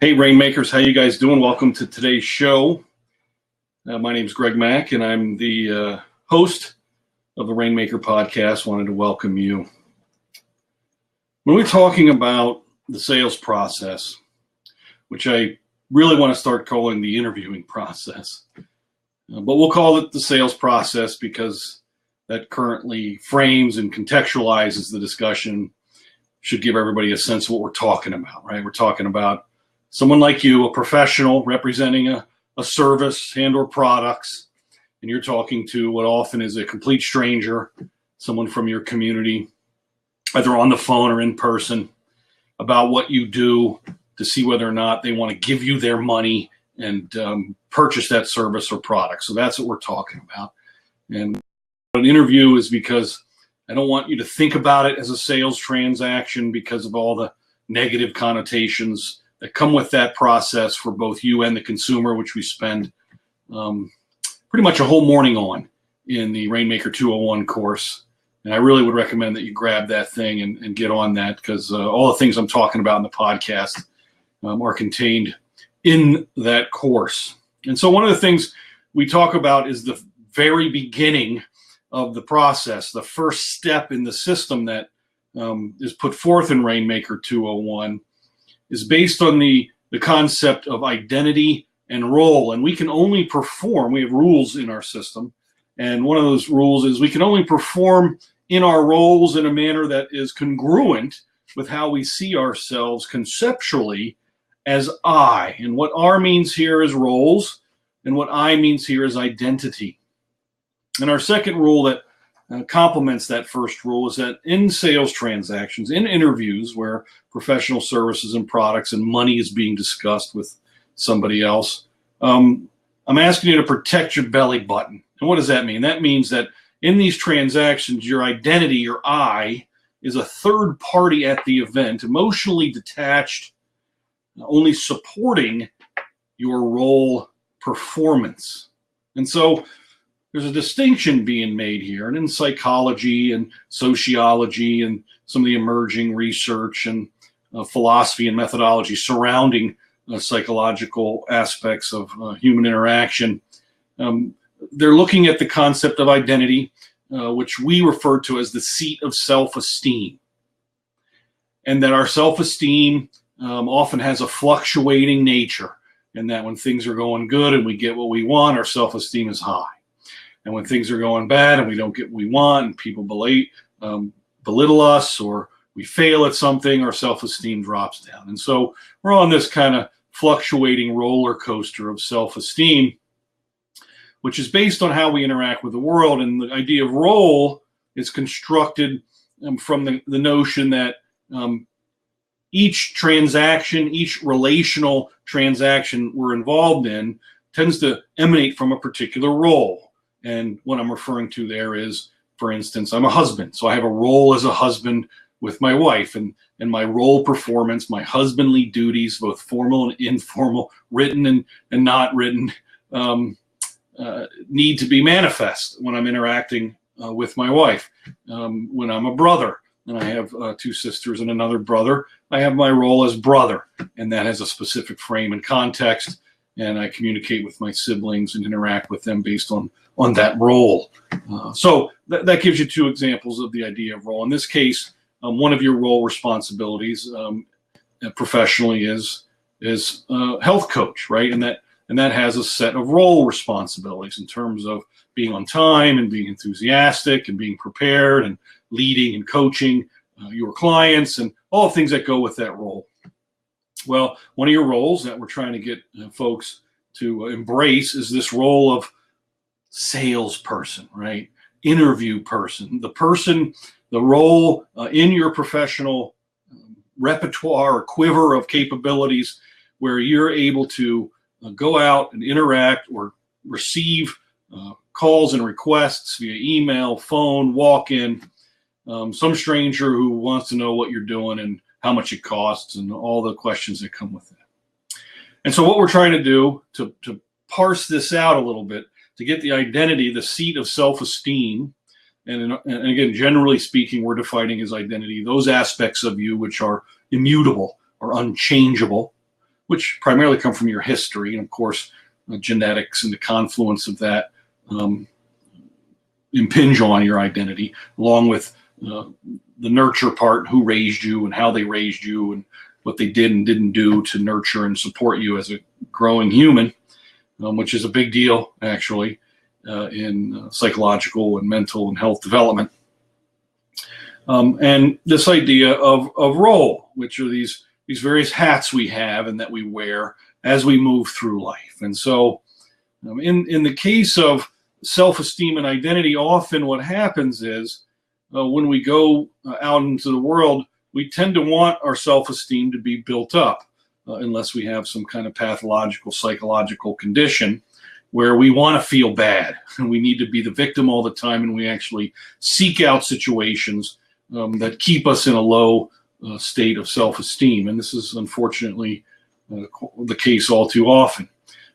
Hey, Rainmakers, how you guys doing? Welcome to today's show. My name is Greg Mack, and I'm the host of the Rainmaker podcast. Wanted to welcome you. When we're talking about the sales process, which I really want to start calling the interviewing process, but we'll call it the sales process because that currently frames and contextualizes the discussion, should give everybody a sense of what we're talking about, right? We're talking about someone like you, a professional representing a service and or products, and you're talking to what often is a complete stranger, someone from your community, either on the phone or in person, about what you do to see whether or not they want to give you their money and purchase that service or product. So that's what we're talking about. And an interview is because I don't want you to think about it as a sales transaction because of all the negative connotations that come with that process for both you and the consumer, which we spend pretty much a whole morning on in the Rainmaker 201 course. And I really would recommend that you grab that thing and get on that, because all the things I'm talking about in the podcast are contained in that course. And so one of the things we talk about is the very beginning of the process, the first step in the system that is put forth in Rainmaker 201 is based on the concept of identity and role. And we can only perform, we have rules in our system, and one of those rules is we can only perform in our roles in a manner that is congruent with how we see ourselves conceptually as I. And what R means here is roles, and what I means here is identity. And our second rule that complements that first rule is that in sales transactions, in interviews where professional services and products and money is being discussed with somebody else, I'm asking you to protect your belly button. And what does that mean? That means that in these transactions, your identity, your I, is a third party at the event, emotionally detached, only supporting your role performance. And so there's a distinction being made here, and in psychology and sociology and some of the emerging research and philosophy and methodology surrounding psychological aspects of human interaction, they're looking at the concept of identity, which we refer to as the seat of self-esteem, and that our self-esteem often has a fluctuating nature, and that when things are going good and we get what we want, our self-esteem is high. And when things are going bad and we don't get what we want and people belittle us or we fail at something, our self-esteem drops down. And so we're on this kind of fluctuating roller coaster of self-esteem, which is based on how we interact with the world. And the idea of role is constructed from the notion that each transaction, each relational transaction we're involved in tends to emanate from a particular role. And what I'm referring to there is, for instance, I'm a husband. So I have a role as a husband with my wife, and my role performance, my husbandly duties, both formal and informal, written and not written, need to be manifest when I'm interacting with my wife. When I'm a brother, and I have two sisters and another brother, I have my role as brother, and that has a specific frame and context, and I communicate with my siblings and interact with them based on that role. So that gives you two examples of the idea of role. In this case, one of your role responsibilities professionally is health coach, right? And that has a set of role responsibilities in terms of being on time and being enthusiastic and being prepared and leading and coaching your clients and all the things that go with that role. Well, one of your roles that we're trying to get folks to embrace is this role of salesperson, right? Interview person, the role in your professional repertoire or quiver of capabilities where you're able to go out and interact or receive calls and requests via email, phone, walk-in, some stranger who wants to know what you're doing and how much it costs and all the questions that come with that. And so what we're trying to do to parse this out a little bit, to get the identity, the seat of self-esteem, and again, generally speaking, we're defining as identity those aspects of you which are immutable or unchangeable, which primarily come from your history, and of course, genetics and the confluence of that impinge on your identity, along with the nurture part, who raised you and how they raised you and what they did and didn't do to nurture and support you as a growing human, which is a big deal, actually, in psychological and mental and health development. And this idea of role, which are these various hats we have and that we wear as we move through life. And so in the case of self-esteem and identity, often what happens is when we go out into the world, we tend to want our self-esteem to be built up, unless we have some kind of pathological psychological condition where we want to feel bad and we need to be the victim all the time, and we actually seek out situations that keep us in a low state of self-esteem. And this is unfortunately the case all too often.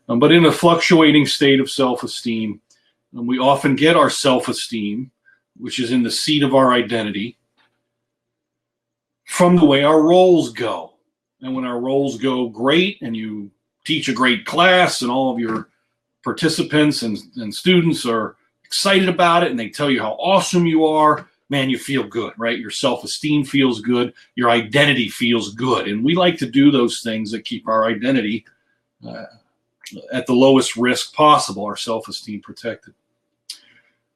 But in a fluctuating state of self-esteem, we often get our self-esteem, which is in the seat of our identity, from the way our roles go. And when our roles go great and you teach a great class and all of your participants and students are excited about it and they tell you how awesome you are, man, you feel good, right? Your self-esteem feels good. Your identity feels good. And we like to do those things that keep our identity at the lowest risk possible, our self-esteem protected.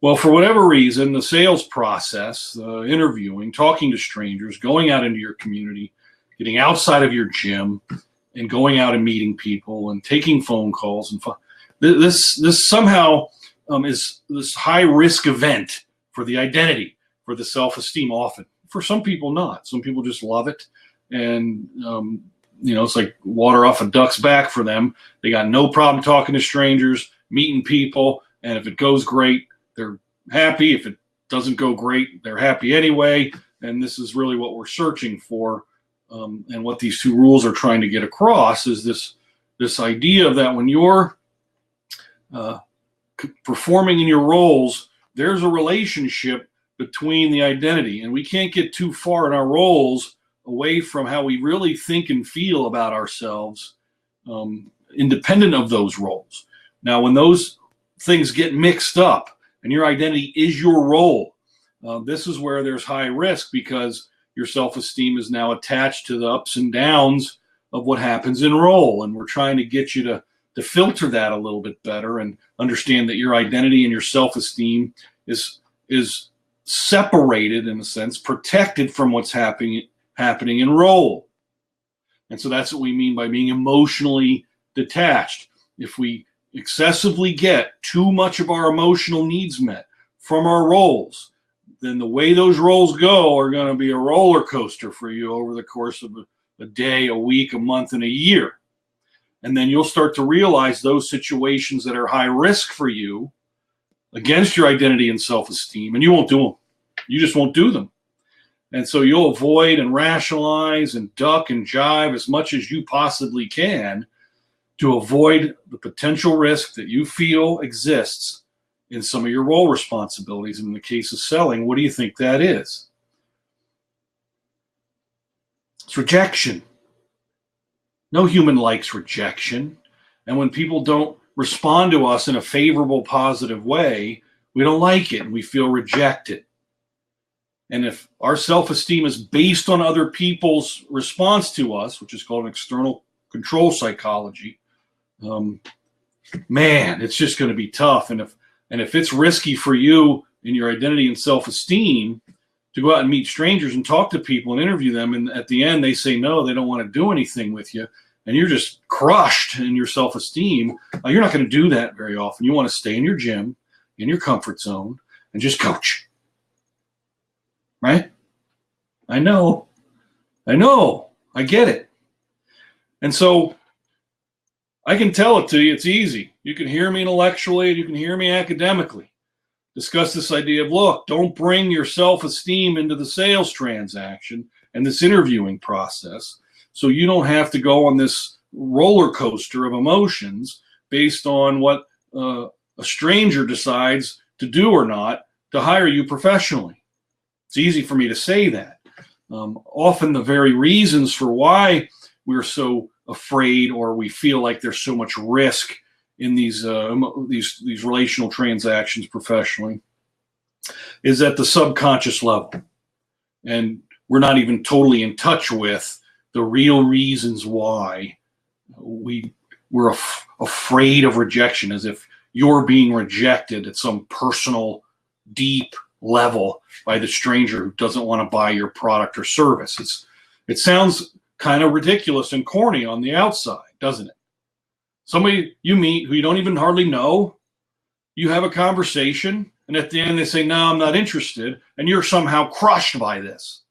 Well, for whatever reason, the sales process, interviewing, talking to strangers, going out into your community, getting outside of your gym, and going out and meeting people and taking phone calls, and this somehow is this high-risk event for the identity, for the self-esteem often. For some people, not. Some people just love it, and it's like water off a duck's back for them. They got no problem talking to strangers, meeting people, and if it goes great, they're happy. If it doesn't go great, they're happy anyway. And this is really what we're searching for, and what these two rules are trying to get across is this idea that when you're performing in your roles, there's a relationship between the identity, and we can't get too far in our roles away from how we really think and feel about ourselves, independent of those roles. Now, when those things get mixed up and your identity is your role, this is where there's high risk, because your self-esteem is now attached to the ups and downs of what happens in role. And we're trying to get you to filter that a little bit better and understand that your identity and your self-esteem is separated, in a sense, protected from what's happening in role. And so that's what we mean by being emotionally detached. If we excessively get too much of our emotional needs met from our roles, then the way those roles go are going to be a roller coaster for you over the course of a day, a week, a month, and a year. And then you'll start to realize those situations that are high risk for you against your identity and self-esteem, and you won't do them. You just won't do them. And so you'll avoid and rationalize and duck and jive as much as you possibly can to avoid the potential risk that you feel exists in some of your role responsibilities. And in the case of selling, what do you think that is? It's rejection. No human likes rejection. And when people don't respond to us in a favorable, positive way, we don't like it and we feel rejected. And if our self-esteem is based on other people's response to us, which is called an external control psychology, man, it's just going to be tough. And if it's risky for you in your identity and self-esteem to go out and meet strangers and talk to people and interview them, and at the end they say no, they don't want to do anything with you, and you're just crushed in your self-esteem, you're not going to do that very often. You want to stay in your gym, in your comfort zone, and just coach. Right? I know. I get it. And so I can tell it to you. It's easy. You can hear me intellectually. You can hear me academically. Discuss this idea of, look, don't bring your self-esteem into the sales transaction and this interviewing process, so you don't have to go on this roller coaster of emotions based on what a stranger decides to do or not to hire you professionally. It's easy for me to say that. Often the very reasons for why we're so afraid, or we feel like there's so much risk in these relational transactions professionally, is at the subconscious level. And we're not even totally in touch with the real reasons why we're afraid of rejection, as if you're being rejected at some personal, deep level by the stranger who doesn't want to buy your product or service. It sounds kind of ridiculous and corny on the outside, doesn't it? Somebody you meet who you don't even hardly know, you have a conversation, and at the end they say, no, I'm not interested, and you're somehow crushed by this.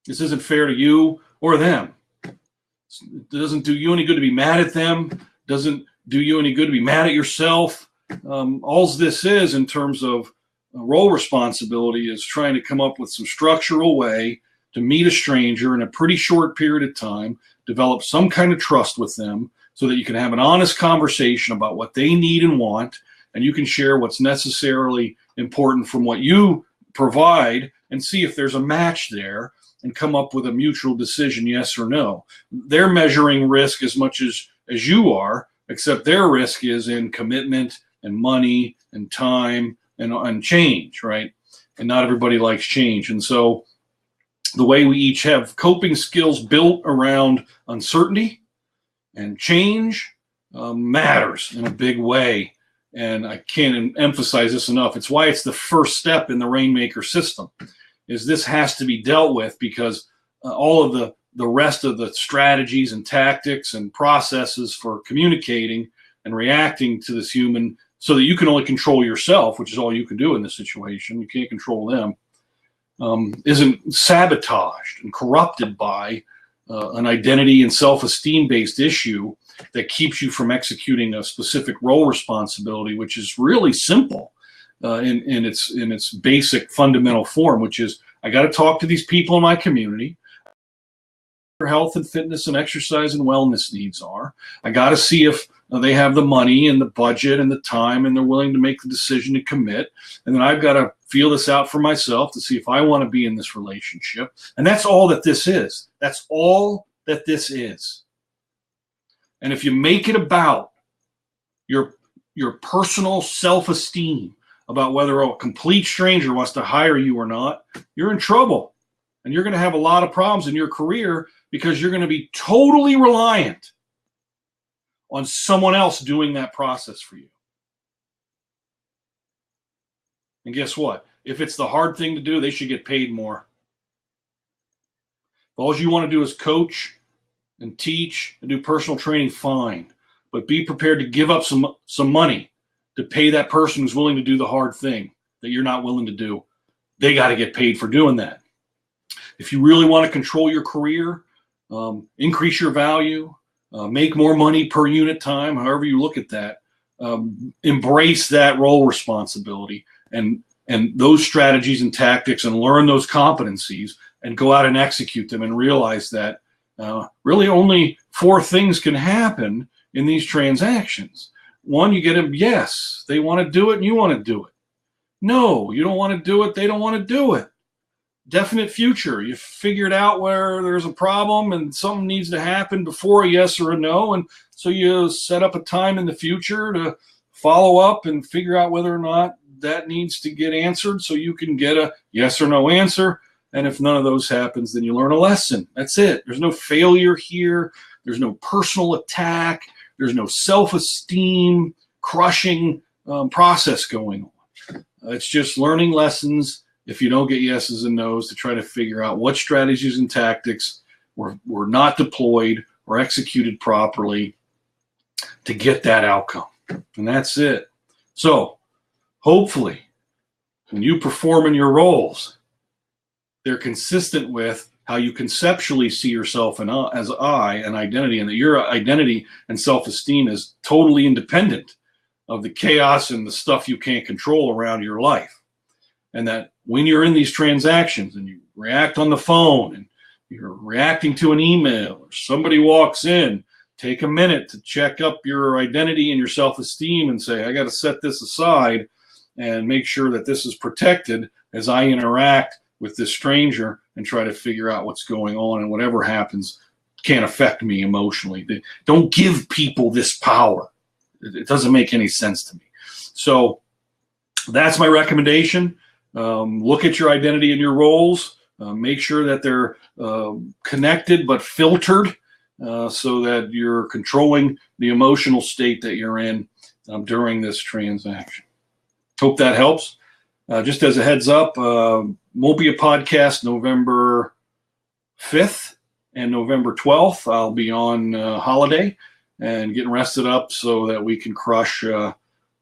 This isn't fair to you or them. It doesn't do you any good to be mad at them. Doesn't do you any good to be mad at yourself. All this is, in terms of role responsibility, is trying to come up with some structural way to meet a stranger in a pretty short period of time, develop some kind of trust with them so that you can have an honest conversation about what they need and want, and you can share what's necessarily important from what you provide and see if there's a match there and come up with a mutual decision, yes or no. They're measuring risk as much as you are, except their risk is in commitment and money and time and change, right? And not everybody likes change. And so the way we each have coping skills built around uncertainty and change matters in a big way. And I can't emphasize this enough. It's why it's the first step in the Rainmaker system, is this has to be dealt with, because all of the rest of the strategies and tactics and processes for communicating and reacting to this human, so that you can only control yourself, which is all you can do in this situation, you can't control them, isn't sabotaged and corrupted by an identity and self-esteem based issue that keeps you from executing a specific role responsibility, which is really simple in its basic fundamental form, which is, I got to talk to these people in my community. Their health and fitness and exercise and wellness needs are. I got to see if they have the money and the budget and the time and they're willing to make the decision to commit. And then I've got to feel this out for myself to see if I want to be in this relationship. And that's all that this is. That's all that this is. And if you make it about your personal self-esteem, about whether a complete stranger wants to hire you or not, you're in trouble. And you're going to have a lot of problems in your career, because you're going to be totally reliant on someone else doing that process for you. And guess what? If it's the hard thing to do, they should get paid more. If all you want to do is coach and teach and do personal training, fine. But be prepared to give up some money to pay that person who's willing to do the hard thing that you're not willing to do. They got to get paid for doing that. If you really want to control your career, increase your value, make more money per unit time, however you look at that, embrace that role responsibility and those strategies and tactics, and learn those competencies and go out and execute them, and realize that really only 4 things can happen in these transactions. 1, you get a yes, they want to do it and you want to do it. No, you don't want to do it, they don't want to do it. Definite future, you figured out where there's a problem and something needs to happen before a yes or a no, and so you set up a time in the future to follow up and figure out whether or not that needs to get answered, so you can get a yes or no answer. And if none of those happens, then you learn a lesson. That's it. There's no failure here. There's no personal attack. There's no self-esteem crushing process going on. It's just learning lessons, if you don't get yeses and nos, to try to figure out what strategies and tactics were not deployed or executed properly to get that outcome. And that's it. So hopefully when you perform in your roles, they're consistent with how you conceptually see yourself as an identity, and that your identity and self-esteem is totally independent of the chaos and the stuff you can't control around your life. And that when you're in these transactions and you react on the phone and you're reacting to an email or somebody walks in, take a minute to check up your identity and your self-esteem and say, I got to set this aside and make sure that this is protected as I interact with this stranger and try to figure out what's going on, and whatever happens can't affect me emotionally. Don't give people this power. It doesn't make any sense to me. So that's my recommendation. Look at your identity and your roles. Make sure that they're connected but filtered, so that you're controlling the emotional state that you're in during this transaction. Hope that helps. Just as a heads up, won't be a podcast November 5th and November 12th. I'll be on holiday and getting rested up so that we can crush the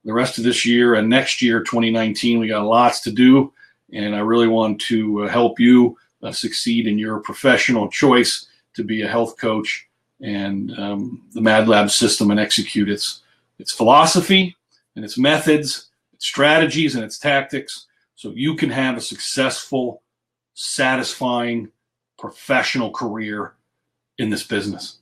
rest of this year and next year, 2019. We got lots to do, and I really want to help you succeed in your professional choice to be a health coach, and the MadLab system, and execute its philosophy and its methods, its strategies and its tactics, so you can have a successful, satisfying, professional career in this business.